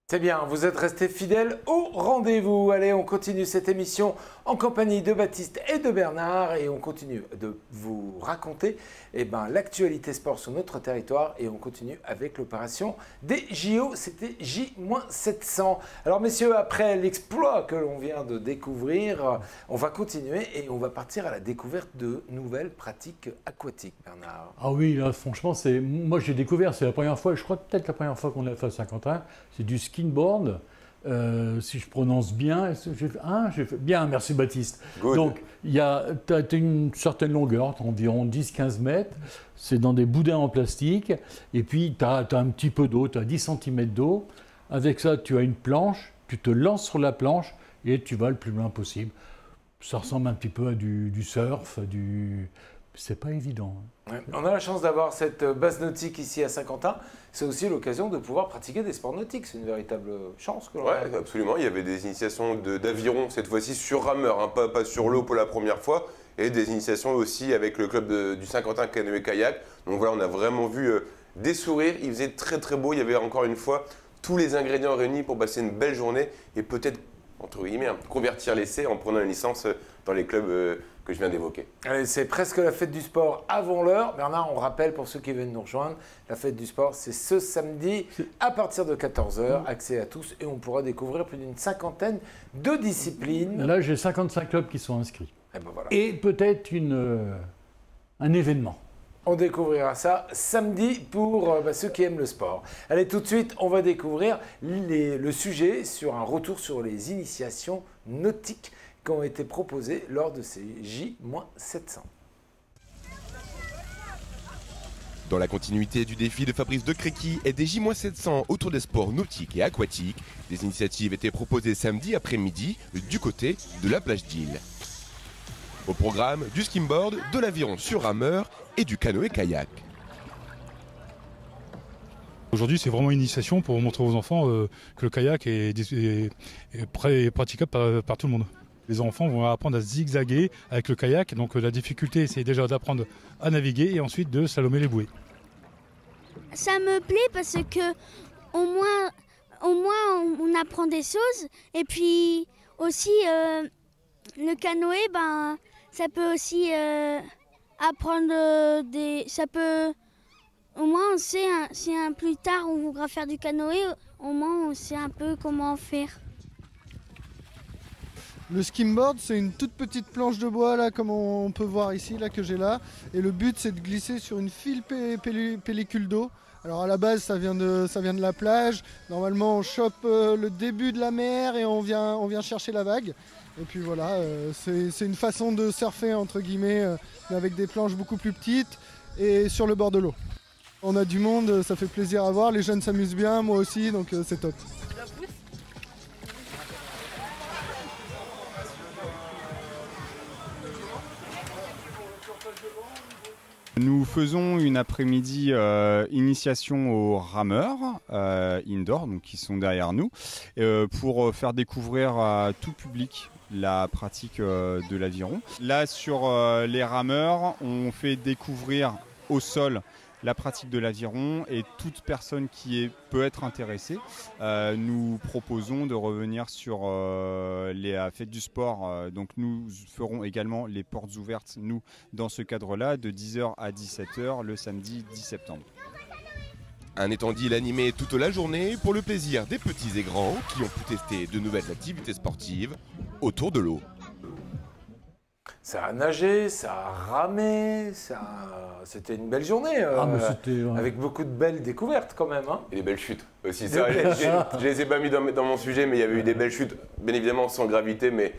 C'est bien, vous êtes restés fidèles au rendez-vous. Allez, on continue cette émission en compagnie de Baptiste et de Bernard et on continue de vous raconter l'actualité sport sur notre territoire et on continue avec l'opération des JO, c'était J-700. Alors messieurs, après l'exploit que l'on vient de découvrir, on va continuer et on va partir à la découverte de nouvelles pratiques aquatiques, Bernard. Ah oui, là, franchement, moi j'ai découvert, c'est la première fois, je crois peut-être la première fois qu'on a fait à Saint-Quentin, c'est du skinboard, si je prononce bien. J'ai fait bien, merci Baptiste. Good. Donc, tu as une certaine longueur, environ 10-15 mètres, c'est dans des boudins en plastique, et puis tu as un petit peu d'eau, tu as 10 cm d'eau. Avec ça, tu as une planche, tu te lances sur la planche et tu vas le plus loin possible. Ça ressemble un petit peu à du surf, c'est pas évident. Ouais. On a la chance d'avoir cette base nautique ici à Saint-Quentin. C'est aussi l'occasion de pouvoir pratiquer des sports nautiques. C'est une véritable chance que l'on a. Oui, absolument. Il y avait des initiations d'aviron, cette fois-ci sur rameur, hein, pas sur l'eau pour la première fois. Et des initiations aussi avec le club du Saint-Quentin canoë-kayak. Donc voilà, on a vraiment vu des sourires. Il faisait très très beau. Il y avait encore une fois tous les ingrédients réunis pour passer une belle journée et peut-être, entre guillemets, convertir l'essai en prenant une licence dans les clubs que je viens d'évoquer. Allez, c'est presque la fête du sport avant l'heure. Bernard, on rappelle pour ceux qui viennent nous rejoindre, la fête du sport, c'est ce samedi à partir de 14 h, accès à tous, et on pourra découvrir plus d'une cinquantaine de disciplines. Là, j'ai 55 clubs qui sont inscrits. Et, voilà. Et peut-être un événement. On découvrira ça samedi pour ceux qui aiment le sport. Allez, tout de suite, on va découvrir le sujet sur un retour sur les initiations nautiques qui ont été proposées lors de ces J-700. Dans la continuité du défi de Fabrice de Créqui et des J-700 autour des sports nautiques et aquatiques, des initiatives étaient proposées samedi après-midi du côté de la plage d'Île. Au programme, du skimboard, de l'aviron sur rameur et du canoë-kayak. Aujourd'hui, c'est vraiment une initiation pour montrer aux enfants que le kayak est praticable par tout le monde. Les enfants vont apprendre à zigzaguer avec le kayak. Donc la difficulté, c'est déjà d'apprendre à naviguer et ensuite de slalomer les bouées. Ça me plaît parce que au moins on apprend des choses. Et puis aussi, le canoë, ça peut aussi apprendre ça peut... Au moins, on sait, si plus tard on voudra faire du canoë, au moins on sait un peu comment faire. Le skimboard, c'est une toute petite planche de bois, là, comme on peut voir ici, là, que j'ai là. Et le but, c'est de glisser sur une fine pellicule d'eau. Alors à la base, ça vient de la plage. Normalement, on chope le début de la mer et on vient chercher la vague. Et puis voilà, c'est une façon de surfer, entre guillemets, mais avec des planches beaucoup plus petites et sur le bord de l'eau. On a du monde, ça fait plaisir à voir. Les jeunes s'amusent bien, moi aussi, donc c'est top. Nous faisons une après-midi initiation aux rameurs indoor, donc qui sont derrière nous, pour faire découvrir à tout public la pratique de l'aviron. Là, sur les rameurs, on fait découvrir au sol la pratique de l'aviron et toute personne qui peut être intéressée. Nous proposons de revenir sur les fêtes du sport. Donc nous ferons également les portes ouvertes, nous, dans ce cadre-là, de 10 h à 17 h le samedi 10 septembre. Un étendil animé toute la journée pour le plaisir des petits et grands qui ont pu tester de nouvelles activités sportives autour de l'eau. Ça a nagé, ça a ramé, c'était une belle journée, avec beaucoup de belles découvertes quand même. Hein. Et des belles chutes aussi. Je ne les ai pas mis dans mon sujet, mais il y avait eu des belles chutes, bien évidemment sans gravité, mais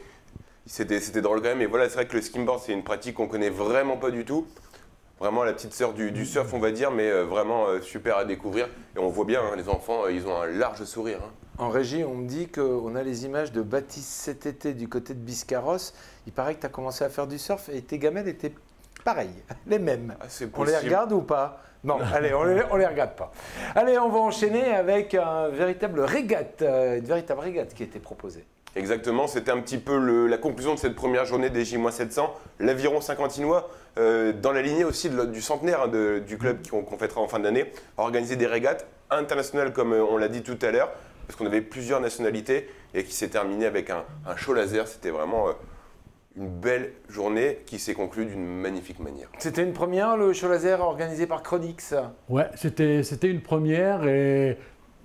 c'était drôle quand même. Et voilà, c'est vrai que le skimboard, c'est une pratique qu'on ne connaît vraiment pas du tout. Vraiment la petite sœur du surf, on va dire, mais vraiment super à découvrir. Et on voit bien, hein, les enfants, ils ont un large sourire. Hein. En régie, on me dit qu'on a les images de Baptiste cet été du côté de Biscarrosse. Il paraît que tu as commencé à faire du surf et tes gamelles étaient pareilles, les mêmes. Ah, on les regarde ou pas? Non, allez, on les regarde pas. Allez, on va enchaîner avec une véritable régate qui a été proposée. Exactement, c'était un petit peu la conclusion de cette première journée des J-700. L'aviron saint-quentinois, dans la lignée aussi du centenaire du club qu'on fêtera en fin d'année, a organisé des régates internationales comme on l'a dit tout à l'heure, parce qu'on avait plusieurs nationalités et qui s'est terminé avec un show laser. C'était vraiment une belle journée qui s'est conclue d'une magnifique manière. C'était une première, le show laser organisé par Chronix. Ouais, c'était une première et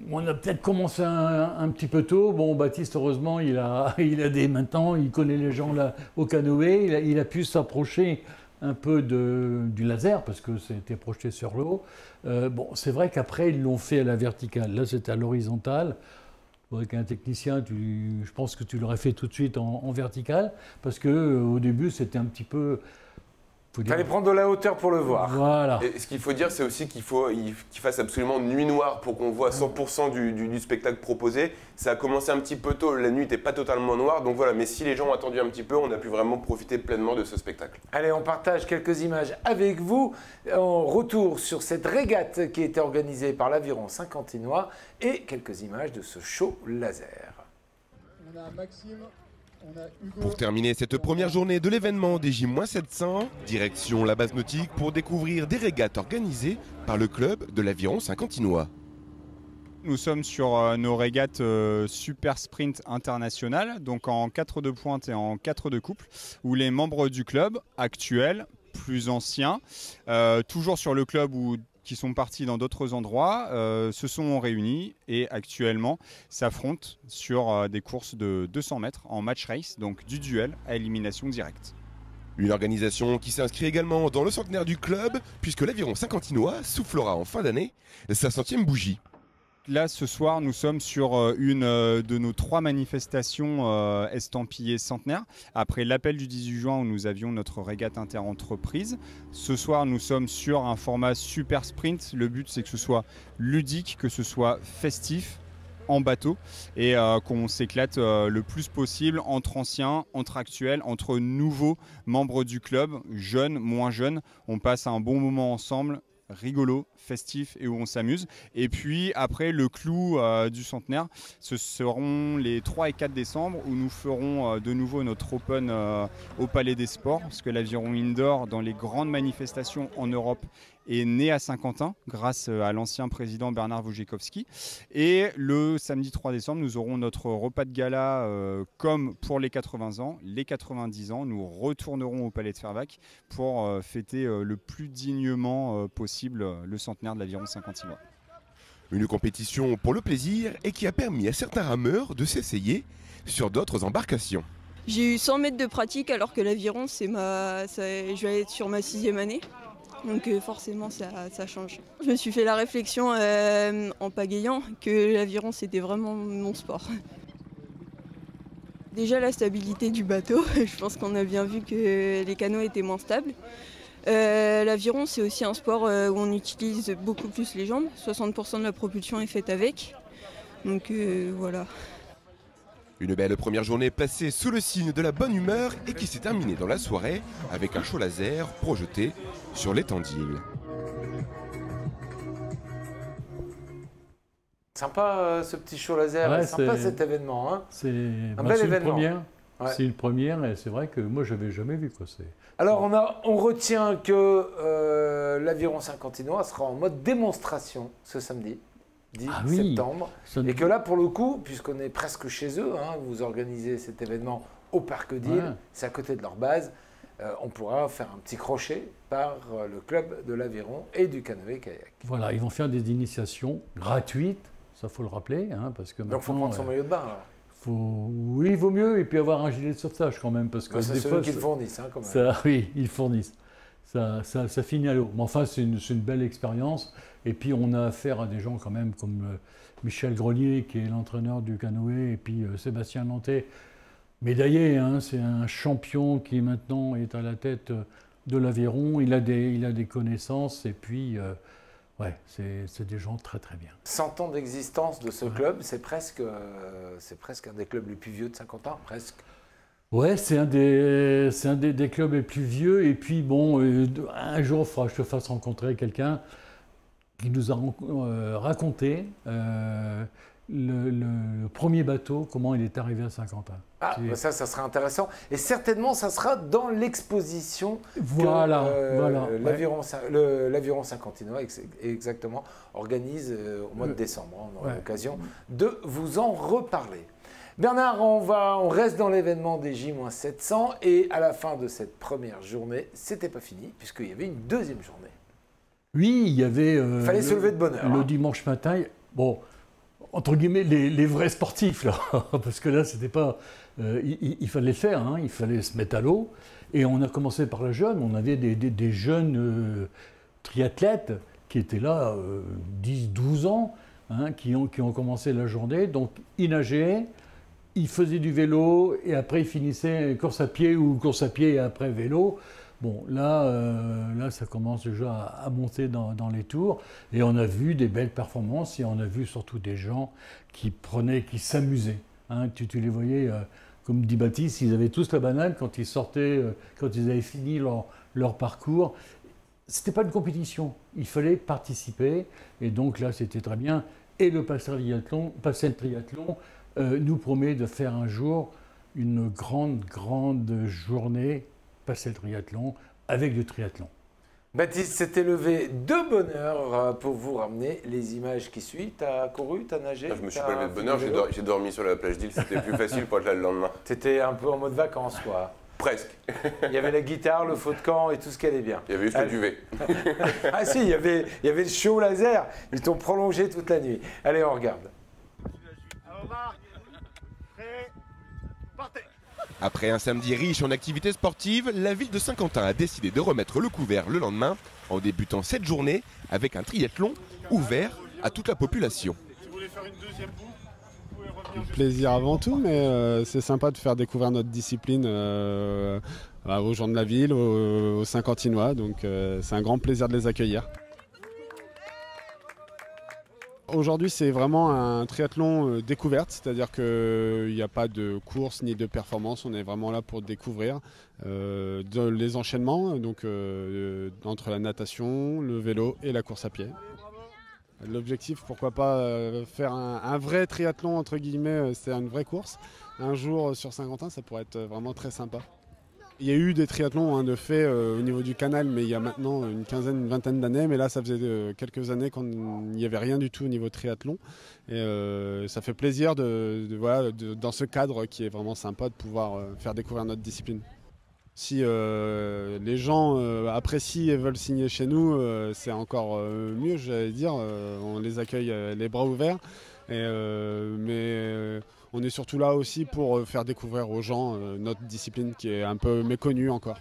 on a peut-être commencé un petit peu tôt. Bon, Baptiste, heureusement, maintenant, il connaît les gens là au canoë, il a pu s'approcher un peu du laser parce que c'était projeté sur l'eau. Bon, c'est vrai qu'après, ils l'ont fait à la verticale. Là, c'était à l'horizontale. Avec un technicien, je pense que tu l'aurais fait tout de suite en vertical parce qu'au début, c'était un petit peu... Il fallait prendre de la hauteur pour le voir. Voilà. Et ce qu'il faut dire, c'est aussi qu'il fasse absolument nuit noire pour qu'on voit 100% du spectacle proposé. Ça a commencé un petit peu tôt, la nuit n'était pas totalement noire, donc voilà. Mais si les gens ont attendu un petit peu, on a pu vraiment profiter pleinement de ce spectacle. Allez, on partage quelques images avec vous. En retour sur cette régate qui a été organisée par l'Aviron Saint-Quentinois et quelques images de ce show laser. On a Maxime. Pour terminer cette première journée de l'événement des J-700, direction la base nautique pour découvrir des régates organisées par le club de l'Aviron Saint-Quentinois. Nous sommes sur nos régates Super Sprint International, donc en 4 de pointe et en 4 de couple, où les membres du club actuels, plus anciens, toujours sur le club ou qui sont partis dans d'autres endroits, se sont réunis et actuellement s'affrontent sur des courses de 200 mètres en match race, donc du duel à élimination directe. Une organisation qui s'inscrit également dans le centenaire du club, puisque l'Aviron Saint-Quentinois soufflera en fin d'année sa 100e bougie. Là, ce soir, nous sommes sur une de nos 3 manifestations estampillées centenaire. Après l'appel du 18 juin où nous avions notre régate interentreprise. Ce soir, nous sommes sur un format super sprint. Le but, c'est que ce soit ludique, que ce soit festif, en bateau et qu'on s'éclate le plus possible entre anciens, entre actuels, entre nouveaux membres du club, jeunes, moins jeunes. On passe un bon moment ensemble, rigolo, festif et où on s'amuse. Et puis après, le clou du centenaire, ce seront les 3 et 4 décembre où nous ferons de nouveau notre Open au Palais des Sports, parce que l'Aviron Indoor, dans les grandes manifestations en Europe, est né à Saint-Quentin grâce à l'ancien président Bernard Wojciechowski. Et le samedi 3 décembre, nous aurons notre repas de gala comme pour les 80 ans, les 90 ans. Nous retournerons au Palais de Fervaques pour fêter le plus dignement possible le centenaire de l'Aviron Saint-Quentinois. Une compétition pour le plaisir et qui a permis à certains rameurs de s'essayer sur d'autres embarcations. J'ai eu 100 mètres de pratique alors que l'Aviron, je vais être sur ma 6e année. Donc forcément ça change. Je me suis fait la réflexion en pagayant que l'Aviron c'était vraiment mon sport. Déjà la stabilité du bateau, je pense qu'on a bien vu que les canots étaient moins stables. L'Aviron c'est aussi un sport où on utilise beaucoup plus les jambes, 60% de la propulsion est faite avec. Donc voilà. Une belle première journée placée sous le signe de la bonne humeur et qui s'est terminée dans la soirée avec un show laser projeté sur l'étang d'Île. Sympa ce petit show laser, ouais, sympa cet événement. Hein. C'est un bel événement. Ouais. C'est une première et c'est vrai que moi je n'avais jamais vu quoi. Alors on retient que l'Aviron Saint-Quentinois sera en mode démonstration ce samedi. 10 septembre. Et que là, pour le coup, puisqu'on est presque chez eux, hein, vous organisez cet événement au Parc d'Île, c'est à côté de leur base, on pourra faire un petit crochet par le club de l'Aviron et du canoë-kayak. Voilà, ils vont faire des initiations gratuites, ça faut le rappeler. Hein, parce que donc il faut prendre son maillot de bain alors. Oui, il vaut mieux, et puis avoir un gilet de sauvetage quand même. Parce que c'est ceux qui le fournissent, hein, quand même. Oui, ils fournissent. Ça finit à l'eau. Mais enfin, c'est une belle expérience. Et puis, on a affaire à des gens quand même comme Michel Grelier, qui est l'entraîneur du canoë, et puis Sébastien Nantais, médaillé. Hein, c'est un champion qui maintenant est à la tête de l'Aviron. Il a des connaissances, et puis, ouais, c'est des gens très très bien. 100 ans d'existence de ce club, c'est presque un des clubs les plus vieux de Saint-Quentin, presque. Ouais, c'est un des clubs les plus vieux. Et puis, bon, un jour, il faudra que je te fasse rencontrer quelqu'un qui nous a raconté le premier bateau, comment il est arrivé à Saint-Quentin. Ah, bah ça sera intéressant. Et certainement, ça sera dans l'exposition voilà, que l'Aviron Saint-Quentinois exactement organise au mois de décembre. On aura l'occasion de vous en reparler. Bernard, on reste dans l'événement des J-700 et à la fin de cette première journée, c'était pas fini puisqu'il y avait une deuxième journée. Oui, il y avait... fallait se lever de bonne heure. Le dimanche matin, bon, entre guillemets, les vrais sportifs, là, parce que là, c'était pas... il fallait le faire, hein, il fallait se mettre à l'eau. Et on a commencé par la jeune, on avait des jeunes triathlètes qui étaient là, 10-12 ans, hein, qui ont commencé la journée. Donc, ils nageaient, ils faisaient du vélo, et après, ils finissaient course à pied ou course à pied et après vélo. Bon, là, ça commence déjà à monter dans les tours. Et on a vu des belles performances et on a vu surtout des gens qui s'amusaient. Hein, tu les voyais, comme dit Baptiste, ils avaient tous la banane quand ils sortaient, quand ils avaient fini leur parcours. C'était pas une compétition, il fallait participer. Et donc là, c'était très bien. Et le Pastel Triathlon nous promet de faire un jour une grande journée Pastel Triathlon avec du triathlon. Baptiste s'était levé de bonne heure pour vous ramener les images qui suivent. T'as couru, t'as nagé? Non, je me suis pas levé de bonne heure, j'ai dormi sur la plage d'Île, c'était plus facile pour être là le lendemain. T'étais un peu en mode vacances, quoi. Presque. Il y avait la guitare, le feu de camp et tout ce qui allait bien. Il y avait juste le duvet. Ah si, il y avait le show laser. Ils t'ont prolongé toute la nuit. Allez, on regarde. Après un samedi riche en activités sportives, la ville de Saint-Quentin a décidé de remettre le couvert le lendemain en débutant cette journée avec un triathlon ouvert à toute la population. Si vous voulez faire une deuxième boucle, vous pouvez revenir. Plaisir avant tout, mais c'est sympa de faire découvrir notre discipline aux gens de la ville, aux Saint-Quentinois, donc c'est un grand plaisir de les accueillir. Aujourd'hui, c'est vraiment un triathlon découverte, c'est-à-dire qu'il n'y a pas de course ni de performance, on est vraiment là pour découvrir les enchaînements donc, entre la natation, le vélo et la course à pied. L'objectif, pourquoi pas faire un vrai triathlon, entre guillemets, c'est une vraie course. Un jour sur Saint-Quentin, ça pourrait être vraiment très sympa. Il y a eu des triathlons de fait au niveau du canal, mais il y a maintenant une vingtaine d'années. Mais là, ça faisait quelques années qu'il n'y avait rien du tout au niveau triathlon. Et ça fait plaisir dans ce cadre qui est vraiment sympa de pouvoir faire découvrir notre discipline. Si les gens apprécient et veulent signer chez nous, c'est encore mieux, j'allais dire. On les accueille les bras ouverts. Mais on est surtout là aussi pour faire découvrir aux gens notre discipline qui est un peu méconnue encore.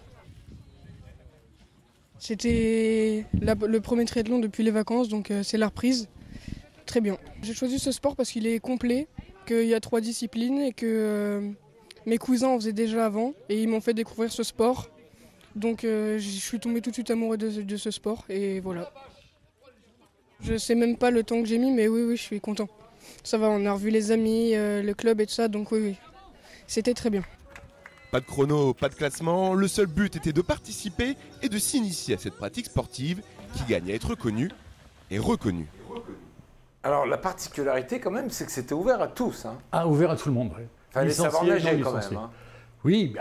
C'était le premier triathlon depuis les vacances, donc c'est la reprise. Très bien. J'ai choisi ce sport parce qu'il est complet, qu'il y a 3 disciplines et que mes cousins en faisaient déjà avant et ils m'ont fait découvrir ce sport. Donc je suis tombé tout de suite amoureux de ce sport et voilà. Je sais même pas le temps que j'ai mis, mais oui, je suis content. Ça va, on a revu les amis, le club et tout ça, donc oui, c'était très bien. Pas de chrono, pas de classement, le seul but était de participer et de s'initier à cette pratique sportive qui gagne à être connue et reconnue. Alors la particularité quand même, c'est que c'était ouvert à tous. Hein. Ah, ouvert à tout le monde, oui. Fallait savoir nager quand même. Hein. Oui,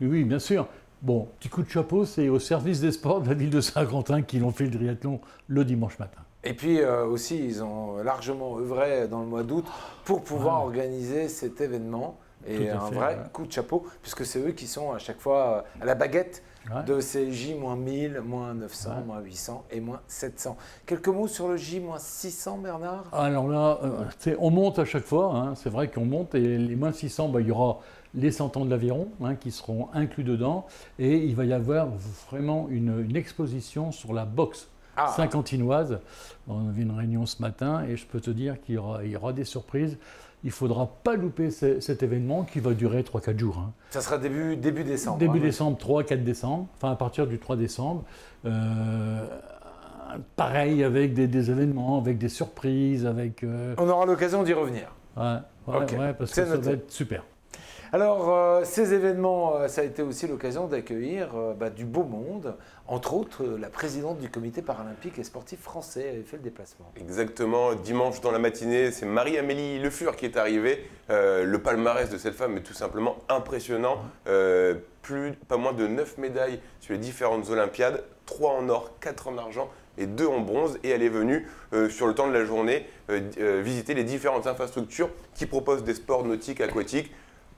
bien sûr. Bon, petit coup de chapeau, c'est au service des sports de la ville de Saint-Quentin qui l'ont fait le triathlon le dimanche matin. Et puis aussi, ils ont largement œuvré dans le mois d'août pour pouvoir organiser cet événement. Et un vrai coup de chapeau, puisque c'est eux qui sont à chaque fois à la baguette de ces J-1000, -900, -800 et -700. Quelques mots sur le J-600, Bernard? Alors là, on monte à chaque fois, hein, c'est vrai qu'on monte, et les -600, il y aura les 100 ans de l'Aviron qui seront inclus dedans, et il va y avoir vraiment une exposition sur la boxe saint-quentinoise. On avait une réunion ce matin, et je peux te dire qu'il y aura des surprises. Il ne faudra pas louper cet événement qui va durer 3-4 jours. Hein. Ça sera début décembre. Début décembre, 3-4 décembre, enfin à partir du 3 décembre. Pareil avec des événements, avec des surprises, avec... On aura l'occasion d'y revenir. Ouais, parce que ça va être super. Alors, ces événements, ça a été aussi l'occasion d'accueillir du beau monde entre autres, la présidente du comité paralympique et sportif français avait fait le déplacement. Exactement, dimanche dans la matinée, c'est Marie-Amélie Le Fur qui est arrivée. Le palmarès de cette femme est tout simplement impressionnant. Pas moins de 9 médailles sur les différentes Olympiades, 3 en or, 4 en argent et 2 en bronze. Et elle est venue, sur le temps de la journée, visiter les différentes infrastructures qui proposent des sports nautiques, aquatiques,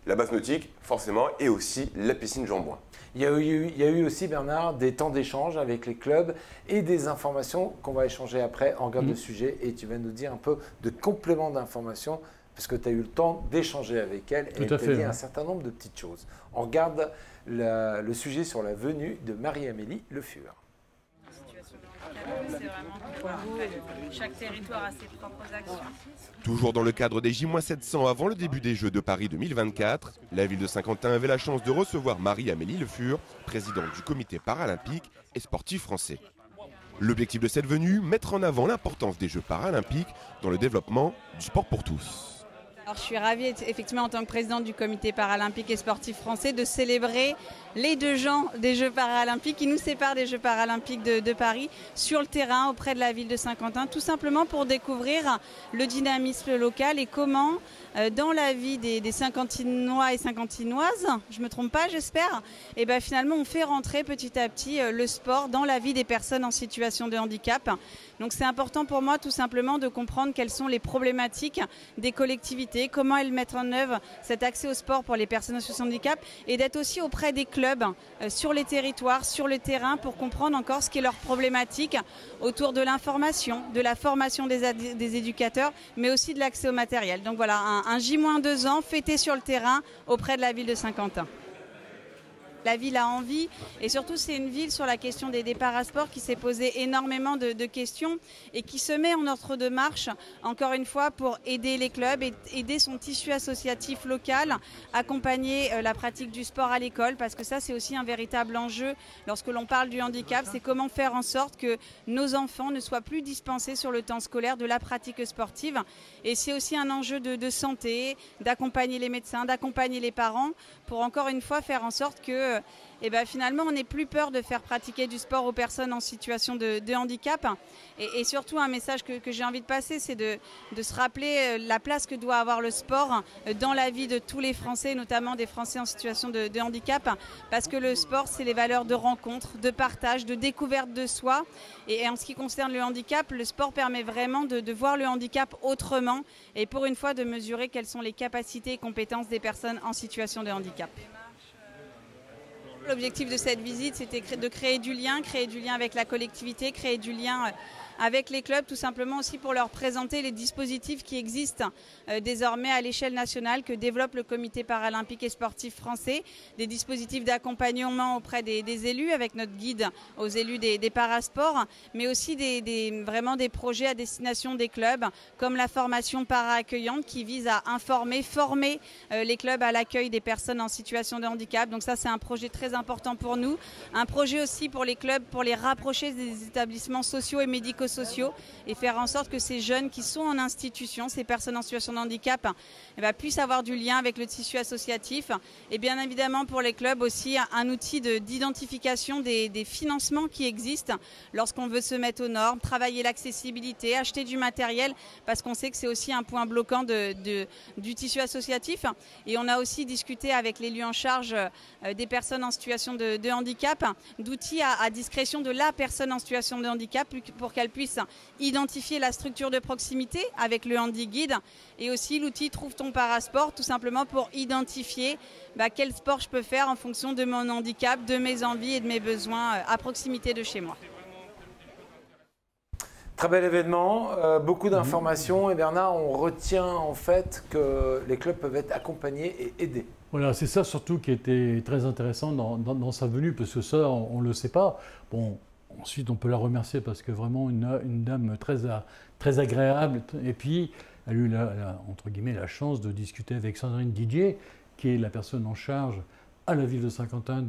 la base nautique forcément, et aussi la piscine Jean-Bouin. Il y a eu aussi, Bernard, des temps d'échange avec les clubs et des informations qu'on va échanger après en regard de sujet. Et tu vas nous dire un peu de compléments d'informations, parce que tu as eu le temps d'échanger avec elle et elle t'a dit un certain nombre de petites choses. On regarde le sujet sur la venue de Marie-Amélie Le Fur. C'est vraiment chaque territoire a ses propres actions. Toujours dans le cadre des J-700 avant le début des Jeux de Paris 2024, la ville de Saint-Quentin avait la chance de recevoir Marie-Amélie Le Fur, présidente du comité paralympique et sportif français. L'objectif de cette venue, mettre en avant l'importance des Jeux paralympiques dans le développement du sport pour tous. Alors, je suis ravie, effectivement, en tant que présidente du comité paralympique et sportif français, de célébrer les 2 gens des Jeux paralympiques qui nous séparent des Jeux paralympiques de Paris sur le terrain auprès de la ville de Saint-Quentin, tout simplement pour découvrir le dynamisme local et comment, dans la vie des Saint-Quentinois et Saint-Quentinoises, je ne me trompe pas, j'espère, et ben finalement on fait rentrer petit à petit le sport dans la vie des personnes en situation de handicap. Donc c'est important pour moi tout simplement de comprendre quelles sont les problématiques des collectivités, comment elles mettent en œuvre cet accès au sport pour les personnes en situation de handicap et d'être aussi auprès des clubs sur les territoires, sur le terrain pour comprendre encore ce qui est leur problématique autour de l'information, de la formation des éducateurs, mais aussi de l'accès au matériel. Donc voilà, un J-2 ans fêté sur le terrain auprès de la ville de Saint-Quentin. La ville a envie et surtout c'est une ville sur la question des parasports qui s'est posé énormément de questions et qui se met en ordre de marche encore une fois pour aider les clubs, aider son tissu associatif local, accompagner la pratique du sport à l'école parce que ça c'est aussi un véritable enjeu lorsque l'on parle du handicap, c'est comment faire en sorte que nos enfants ne soient plus dispensés sur le temps scolaire de la pratique sportive et c'est aussi un enjeu de santé, d'accompagner les médecins, d'accompagner les parents pour encore une fois faire en sorte que finalement on n'ait plus peur de faire pratiquer du sport aux personnes en situation de handicap et surtout un message que j'ai envie de passer c'est de se rappeler la place que doit avoir le sport dans la vie de tous les Français, notamment des Français en situation de handicap parce que le sport c'est les valeurs de rencontre, de partage, de découverte de soi et en ce qui concerne le handicap, le sport permet vraiment de voir le handicap autrement et pour une fois de mesurer quelles sont les capacités et compétences des personnes en situation de handicap. L'objectif de cette visite, c'était de créer du lien avec la collectivité, créer du lien avec les clubs, tout simplement aussi pour leur présenter les dispositifs qui existent désormais à l'échelle nationale que développe le comité paralympique et sportif français, des dispositifs d'accompagnement auprès des élus avec notre guide aux élus des parasports, mais aussi vraiment des projets à destination des clubs comme la formation para-accueillante qui vise à former les clubs à l'accueil des personnes en situation de handicap. Donc ça c'est un projet très important pour nous, un projet aussi pour les clubs pour les rapprocher des établissements sociaux et médico-sociaux et faire en sorte que ces jeunes qui sont en institution, ces personnes en situation de handicap, puissent avoir du lien avec le tissu associatif. Et bien évidemment pour les clubs aussi un outil d'identification des financements qui existent lorsqu'on veut se mettre aux normes, travailler l'accessibilité, acheter du matériel, parce qu'on sait que c'est aussi un point bloquant du tissu associatif. Et on a aussi discuté avec l'élu en charge des personnes en situation de handicap, d'outils à discrétion de la personne en situation de handicap pour qu'elle puisse identifier la structure de proximité avec le Handi Guide et aussi l'outil Trouve ton parasport tout simplement pour identifier quel sport je peux faire en fonction de mon handicap, de mes envies et de mes besoins à proximité de chez moi. Très bel événement, beaucoup d'informations et Bernard, on retient en fait que les clubs peuvent être accompagnés et aidés. Voilà, c'est ça surtout qui était très intéressant dans sa venue parce que ça on ne le sait pas. Bon, ensuite, on peut la remercier parce que vraiment une dame très agréable. Et puis, elle a eu entre guillemets, la chance de discuter avec Sandrine Didier, qui est la personne en charge à la ville de Saint-Quentin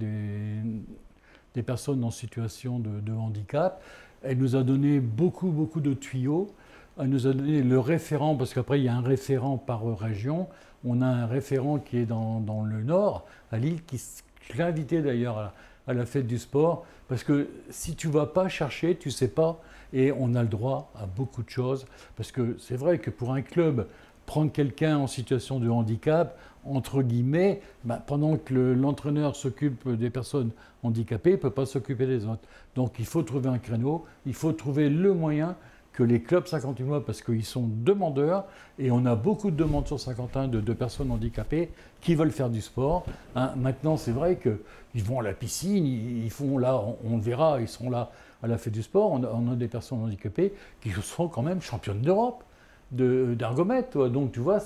des personnes en situation de handicap. Elle nous a donné beaucoup de tuyaux. Elle nous a donné le référent, parce qu'après, il y a un référent par région. On a un référent qui est dans le nord, à Lille, je l'ai invité d'ailleurs à la fête du sport, parce que si tu ne vas pas chercher, tu ne sais pas, et on a le droit à beaucoup de choses, parce que c'est vrai que pour un club, prendre quelqu'un en situation de handicap, entre guillemets, pendant que l'entraîneur s'occupe des personnes handicapées, il ne peut pas s'occuper des autres. Donc il faut trouver un créneau, il faut trouver le moyen que les clubs 58 mois, parce qu'ils sont demandeurs, et on a beaucoup de demandes sur Saint-Quentin de personnes handicapées qui veulent faire du sport. Hein, maintenant, c'est vrai qu'ils vont à la piscine, ils font là, on le verra, ils seront là à la fête du sport. On a des personnes handicapées qui seront quand même championnes d'Europe d'ergomètre. Donc tu vois,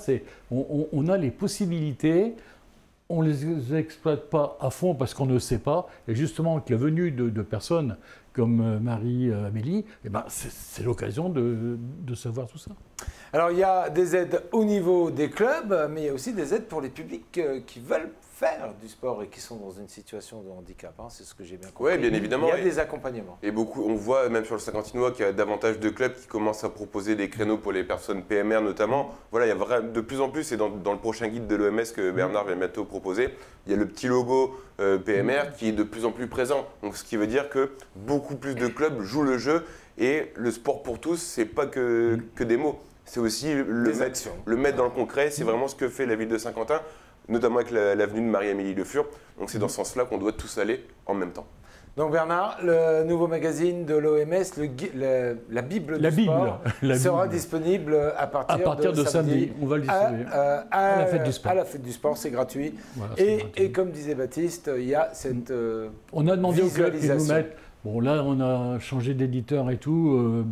on a les possibilités. On ne les exploite pas à fond parce qu'on ne sait pas. Et justement, avec la venue de personnes comme Marie-Amélie, c'est l'occasion de savoir tout ça. Alors, il y a des aides au niveau des clubs, mais il y a aussi des aides pour les publics qui veulent faire du sport et qui sont dans une situation de handicap. Hein, c'est ce que j'ai bien compris. Oui, bien évidemment. Il y a des accompagnements. Et beaucoup, on voit même sur le Saint-Quentinois qu'il y a davantage de clubs qui commencent à proposer des créneaux pour les personnes PMR notamment. Voilà, il y a de plus en plus, et dans le prochain guide de l'OMS que Bernard vient bientôt proposer, il y a le petit logo PMR qui est de plus en plus présent. Donc, ce qui veut dire que beaucoup plus de clubs jouent le jeu, et le sport pour tous, c'est pas que des mots. C'est aussi le mettre dans le concret. C'est vraiment ce que fait la ville de Saint-Quentin, notamment avec l'avenue de Marie-Amélie Le Fur. Donc c'est dans ce sens-là qu'on doit tous aller en même temps. Donc Bernard, le nouveau magazine de l'OMS, la Bible du sport, sera disponible à partir de samedi. On va le distribuer. À la fête du sport. À la fête du sport, c'est gratuit. Voilà, et comme disait Baptiste, il y a cette on a demandé aux clubs qu'ils nous mettent. Bon, là, on a changé d'éditeur et tout.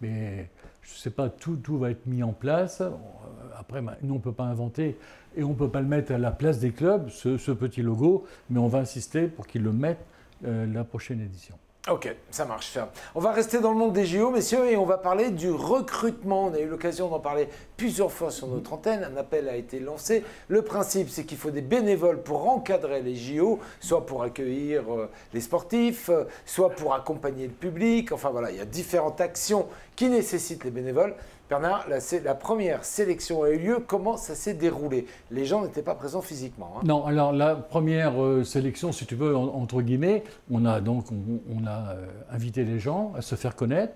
Mais je ne sais pas, tout va être mis en place. Après, nous, on ne peut pas inventer et on ne peut pas le mettre à la place des clubs, ce petit logo, mais on va insister pour qu'ils le mettent la prochaine édition. Ok, ça marche. On va rester dans le monde des JO, messieurs, et on va parler du recrutement. On a eu l'occasion d'en parler plusieurs fois sur notre antenne. Un appel a été lancé. Le principe, c'est qu'il faut des bénévoles pour encadrer les JO, soit pour accueillir les sportifs, soit pour accompagner le public. Enfin voilà, il y a différentes actions qui nécessitent les bénévoles. Bernard, la première sélection a eu lieu. Comment ça s'est déroulé? Les gens n'étaient pas présents physiquement. Hein. Non, alors la première sélection, si tu veux, entre guillemets, on a invité les gens à se faire connaître.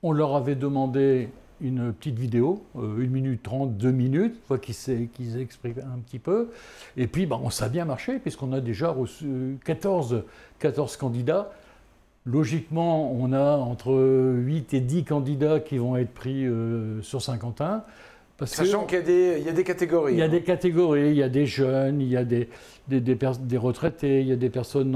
On leur avait demandé une petite vidéo, 1 minute 30, 2 minutes, qu'ils expriment un petit peu. Et puis, ça a bien marché, puisqu'on a déjà reçu 14 candidats. Logiquement, on a entre 8 et 10 candidats qui vont être pris sur Saint-Quentin. Sachant qu'il y a des catégories. Il y a des catégories, il y a des jeunes, il y a des retraités, il y a des personnes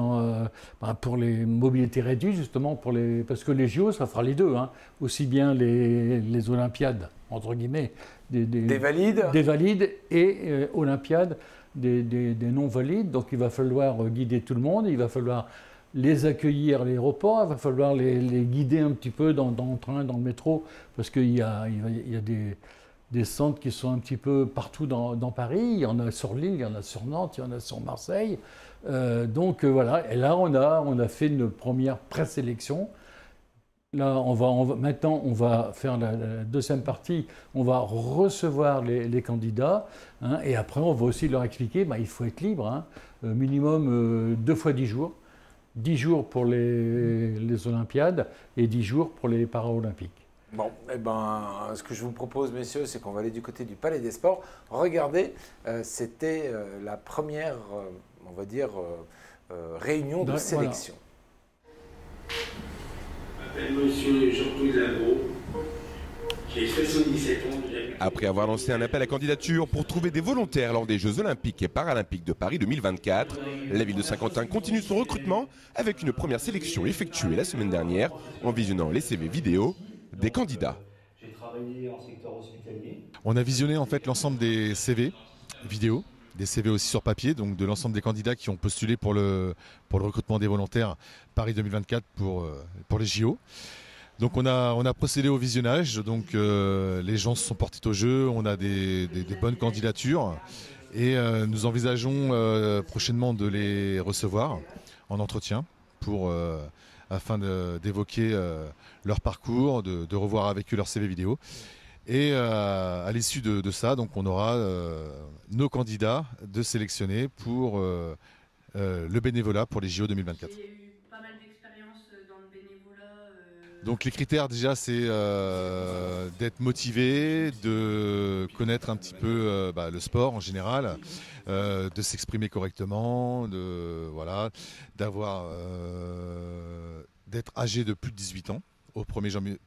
pour les mobilités réduites, justement, parce que les JO, ça fera les deux, hein, aussi bien les Olympiades, entre guillemets, des valides. Des valides et Olympiades des non-valides. Donc il va falloir guider tout le monde, il va falloir les accueillir à l'aéroport, il va falloir les guider un petit peu dans le train, dans le métro, parce qu'il y a des centres qui sont un petit peu partout dans Paris. Il y en a sur Lille, il y en a sur Nantes, il y en a sur Marseille. Voilà, et là on a fait une première présélection. Là, maintenant, on va faire la deuxième partie. On va recevoir les candidats, hein, et après on va aussi leur expliquer, il faut être libre, hein, minimum 2 fois 10 jours. 10 jours pour les Olympiades et 10 jours pour les Paralympiques. Bon, ce que je vous propose, messieurs, c'est qu'on va aller du côté du Palais des Sports. Regardez, c'était la première, on va dire, réunion de sélection. Je m'appelle Monsieur Jean-Claude Labo, j'ai 77 ans. Après avoir lancé un appel à candidature pour trouver des volontaires lors des Jeux Olympiques et Paralympiques de Paris 2024, la ville de Saint-Quentin continue son recrutement avec une première sélection effectuée la semaine dernière en visionnant les CV vidéo des candidats. J'ai travaillé en secteur hospitalier. On a visionné en fait l'ensemble des CV vidéo, des CV aussi sur papier, donc de l'ensemble des candidats qui ont postulé pour le recrutement des volontaires Paris 2024 pour les JO. Donc on a procédé au visionnage, donc les gens se sont portés au jeu, on a des bonnes candidatures et nous envisageons prochainement de les recevoir en entretien afin d'évoquer leur parcours, de revoir avec eux leur CV vidéo. Et à l'issue de ça, donc on aura nos candidats de sélectionner pour le bénévolat pour les JO 2024. Il y a eu pas mal d'expériences dans le bénévolat. Donc les critères déjà c'est d'être motivé, de connaître un petit peu le sport en général, de s'exprimer correctement, d'être âgé de plus de 18 ans au 1er janvier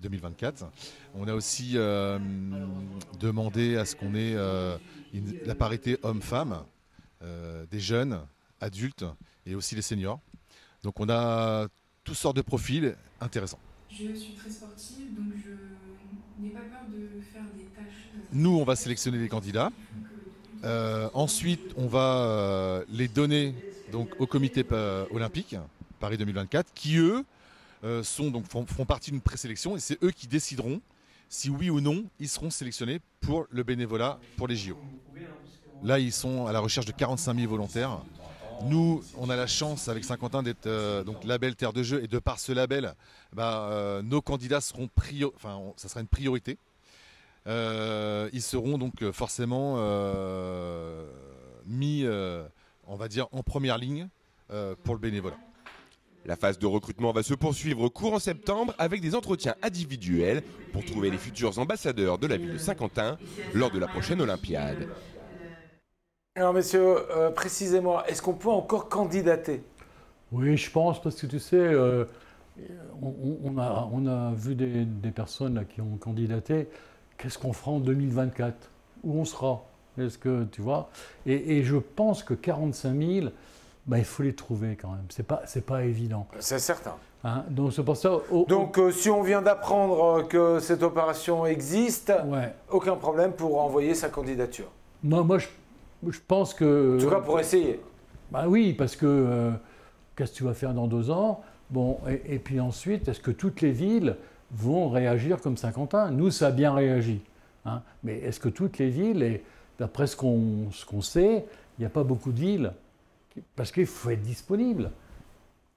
2024. On a aussi demandé à ce qu'on ait la parité homme-femme, des jeunes, adultes et aussi les seniors. Donc on a toutes sortes de profils intéressants. Je suis très sportive, donc je n'ai pas peur de faire des tâches. Nous, on va sélectionner les candidats. Ensuite, on va les donner donc, au comité olympique Paris 2024, qui eux font partie d'une présélection et c'est eux qui décideront si oui ou non ils seront sélectionnés pour le bénévolat pour les JO. Là, ils sont à la recherche de 45 000 volontaires. Nous, on a la chance avec Saint-Quentin d'être donc label Terre de Jeux et de par ce label, nos candidats seront ça sera une priorité. Ils seront donc forcément mis, on va dire, en première ligne pour le bénévolat. La phase de recrutement va se poursuivre courant septembre avec des entretiens individuels pour trouver les futurs ambassadeurs de la ville de Saint-Quentin lors de la prochaine Olympiade. Alors messieurs, précisément, est-ce qu'on peut encore candidater? Oui, je pense, parce que tu sais, on a vu des personnes là, qui ont candidaté. Qu'est-ce qu'on fera en 2024? Où on sera? Est-ce que tu vois? Et je pense que 45 000, il faut les trouver quand même. C'est pas évident. C'est certain. Hein? Donc c'est pour ça. Donc si on vient d'apprendre que cette opération existe, aucun problème pour envoyer sa candidature. Non, moi je pense que. En tout cas pour essayer. Bah oui, parce que qu'est-ce que tu vas faire dans 2 ans? Bon, et puis ensuite, est-ce que toutes les villes vont réagir comme Saint-Quentin? Nous, ça a bien réagi. Hein? Mais est-ce que toutes les villes, et d'après ce qu'on sait, il n'y a pas beaucoup de villes, parce qu'il faut être disponible.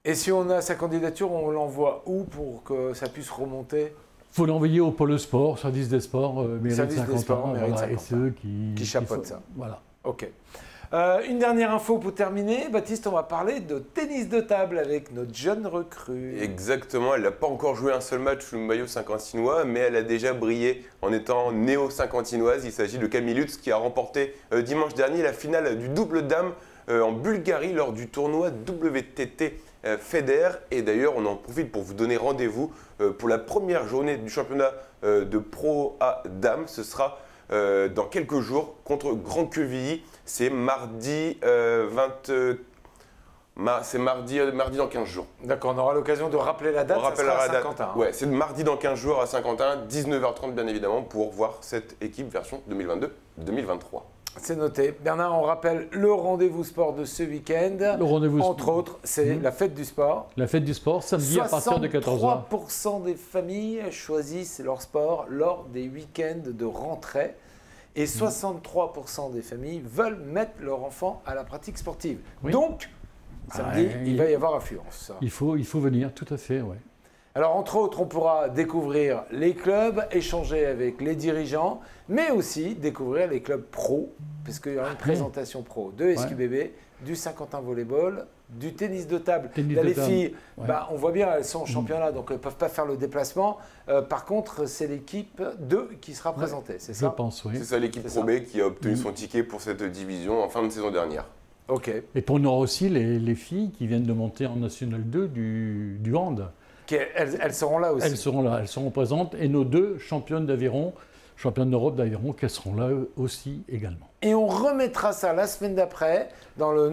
Et si on a sa candidature, on l'envoie où pour que ça puisse remonter? Il faut l'envoyer au pôle sport, service des sports, mairie de Saint-Quentin. Voilà, et c'est eux qui chapeautent ça. Voilà. Ok. Une dernière info pour terminer. Baptiste, on va parler de tennis de table avec notre jeune recrue. Exactement, elle n'a pas encore joué un seul match sous le maillot saint-quentinois, mais elle a déjà brillé en étant néo-saint-quentinoise. Il s'agit de Camille Lutz qui a remporté dimanche dernier la finale du double dame en Bulgarie lors du tournoi WTT FEDER. Et d'ailleurs, on en profite pour vous donner rendez-vous pour la première journée du championnat de Pro A Dame. Ce sera dans quelques jours contre Grand Quevilly. C'est mardi mardi dans 15 jours. D'accord, on aura l'occasion de rappeler la date. On rappellera à la date. Saint-Quentin. Ouais, c'est mardi dans 15 jours à Saint-Quentin, 19h30 bien évidemment, pour voir cette équipe version 2022-2023. C'est noté. Bernard, on rappelle le rendez-vous sport de ce week-end. Le rendez-vous Entre autres, c'est la fête du sport. La fête du sport, samedi à partir de 14h. 63% des familles choisissent leur sport lors des week-ends de rentrée. Et 63% des familles veulent mettre leur enfant à la pratique sportive. Oui. Donc, samedi, il va y avoir affluence. Il faut venir, tout à fait, oui. Alors, entre autres, on pourra découvrir les clubs, échanger avec les dirigeants, mais aussi découvrir les clubs pro, puisqu'il y aura une présentation pro de SQBB, du Saint-Quentin Volleyball, du tennis de table. Là, les filles, on voit bien, elles sont en championnat, donc elles ne peuvent pas faire le déplacement. Par contre, c'est l'équipe 2 qui sera présentée, c'est ça? Je pense, oui. C'est ça, l'équipe Pro B qui a obtenu son ticket pour cette division en fin de saison dernière. Ok. Et puis on aura aussi les filles qui viennent de monter en National 2 du hand. Elles seront là aussi. Elles seront là, elles seront présentes. Et nos 2 championnes d'Aviron, championnes d'Europe d'Aviron, qu'elles seront là aussi également. Et on remettra ça la semaine d'après dans la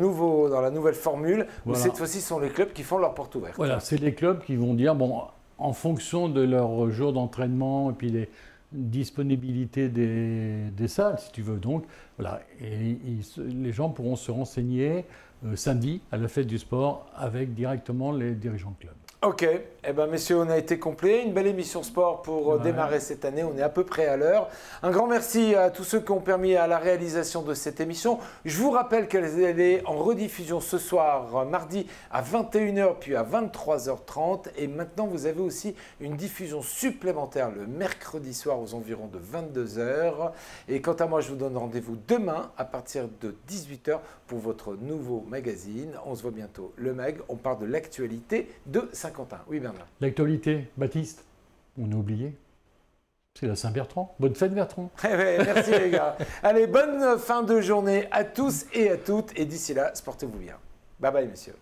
nouvelle formule, où cette fois-ci, ce sont les clubs qui font leur porte ouverte. Voilà, c'est les clubs qui vont dire, en fonction de leur jour d'entraînement et puis des disponibilités des salles, si tu veux. Donc, voilà, et les gens pourront se renseigner samedi à la fête du sport avec directement les dirigeants de club. Ok, eh ben messieurs, on a été complet. Une belle émission sport pour démarrer cette année. On est à peu près à l'heure. Un grand merci à tous ceux qui ont permis à la réalisation de cette émission. Je vous rappelle qu'elle est en rediffusion ce soir, mardi à 21h puis à 23h30. Et maintenant, vous avez aussi une diffusion supplémentaire le mercredi soir aux environs de 22h. Et quant à moi, je vous donne rendez-vous demain à partir de 18h pour votre nouveau magazine. On se voit bientôt. Le Mag, on parle de l'actualité de Saint-Quentin. Oui, Bernard. L'actualité, Baptiste, on a oublié. C'est la Saint-Bertrand. Bonne fête, Bertrand. Merci les gars. Allez, bonne fin de journée à tous et à toutes. Et d'ici là, sportez-vous bien. Bye bye, messieurs.